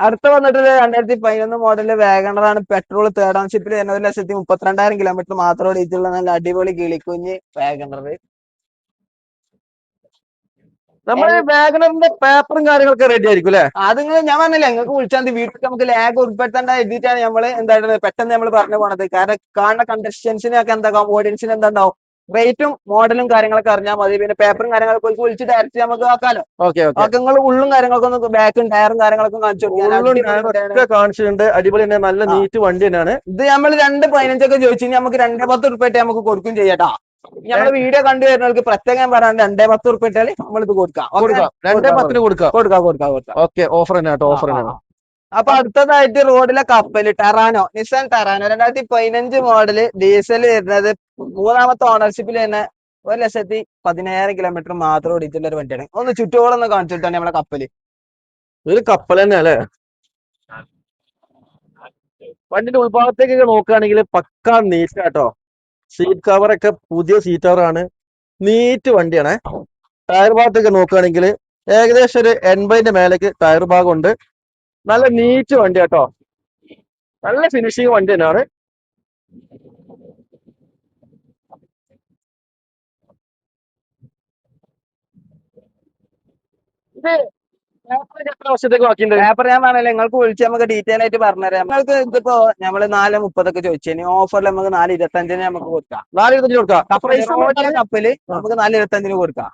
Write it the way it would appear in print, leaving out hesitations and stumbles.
അടുത്ത വന്നിട്ട് 2011 model വാഗണറാണ്. Petrol third ഓൺഷിപ്പിൽ തന്നെ 1,32,000 കിലോമീറ്റർ മാത്രം ഓടിയിട്ടുള്ള നല്ല അടിപൊളി കിളിക്കുഞ്ഞ് വാഗണർ. നമ്മള് വാഗണറിന്റെ പേപ്പറും കാര്യങ്ങളൊക്കെ റെഡി ആയിരിക്കും അല്ലെ? അത് ഞാൻ പറഞ്ഞില്ല, നിങ്ങൾക്ക് വിളിച്ചാൽ വീട്ടിൽ നമുക്ക് ലാഗ് ഉൾപ്പെടുത്തേണ്ട എഴുതിയിട്ടാണ് നമ്മള് എന്താണ് പെട്ടെന്ന് നമ്മൾ പറഞ്ഞു പോണത്. കാരണം കാണുന്ന കണ്ടസ്റ്റൻസിനൊക്കെ എന്താകും, ഓഡിയൻസിന് എന്താണ്ടാവും, റേറ്റും മോഡലും കാര്യങ്ങളൊക്കെ അറിഞ്ഞാൽ മതി. പിന്നെ പേപ്പറും കാര്യങ്ങളൊക്കെ വിളിച്ച് ഡയറക്റ്റ് നമുക്ക് ആക്കാലോ. Okay okay. ഓക്കെ, നിങ്ങൾ ഉള്ളും കാര്യങ്ങളൊക്കെ ഒന്ന് ബാക്കും ടയറും കാര്യങ്ങളൊക്കെ കാണിച്ചു ഉള്ളും കാണിച്ചിട്ടുണ്ട്. അടിപൊളി തന്നെ, നല്ല നീറ്റ് വണ്ടി തന്നെയാണ് ഇത്. നമ്മൾ 2,15 ചോദിച്ചു, നമുക്ക് 2,10 നമുക്ക് കൊടുക്കും ചെയ്യട്ടാ. നമ്മുടെ വീഡിയോ കണ്ടു വരുന്നവർക്ക് പ്രത്യേകം പറയാണ്ട് 2,10 ഇട്ടാൽ നമ്മൾ ഇത് കൊടുക്കാം. 2,10 കൊടുക്കാം. ഓക്കെ, ഓഫർ തന്നെ കേട്ടോ, ഓഫർ തന്നെയാണ്. അപ്പൊ അടുത്തതായിട്ട് റോഡിലെ കപ്പല് Terrano, Nissan Terrano 2015 model diesel വരുന്നത്. 3ാമത്തെ ഓണർഷിപ്പിൽ തന്നെ 1,17,000 കിലോമീറ്റർ മാത്രം ഓടിയിട്ടുള്ള ഒരു വണ്ടിയാണ്. ഒന്ന് ചുറ്റോളം ഒന്ന് കാണിച്ചിട്ടാണ് നമ്മളെ കപ്പല്. ഒരു കപ്പൽ തന്നെ അല്ലെ? വണ്ടിന്റെ ഉൾഭാഗത്തേക്കൊക്കെ നോക്കുകയാണെങ്കിൽ പക്കാ നീറ്റ് കേട്ടോ. സീറ്റ് കവറൊക്കെ പുതിയ സീറ്റ് കവറാണ്. നീറ്റ് വണ്ടിയാണ്. ടയർ ഭാഗത്തൊക്കെ നോക്കുകയാണെങ്കിൽ ഏകദേശം ഒരു 80ന്റെ മേലേക്ക് ടയർ ഭാഗം ഉണ്ട്. നല്ല നീറ്റ് വണ്ടി കേട്ടോ, നല്ല ഫിനിഷിങ് വണ്ടി തന്നെയാണ്. ഇത് എത്ര വർഷത്തേക്ക് ബാക്കിയുണ്ട്? പേപ്പർ ഞാൻ പറഞ്ഞില്ല, നിങ്ങൾക്ക് വിളിച്ച് നമുക്ക് ഡീറ്റെയിൽ ആയിട്ട് പറഞ്ഞുതരാം. നിങ്ങൾക്ക് ഇതിപ്പോ നമ്മള് 4,30 ചോദിച്ചു, ഓഫറിൽ നമുക്ക് 4,25 നമുക്ക് കൊടുക്കാം. 4,25 കൊടുക്കാം. കപ്പല് നമുക്ക് 4,25 കൊടുക്കാം.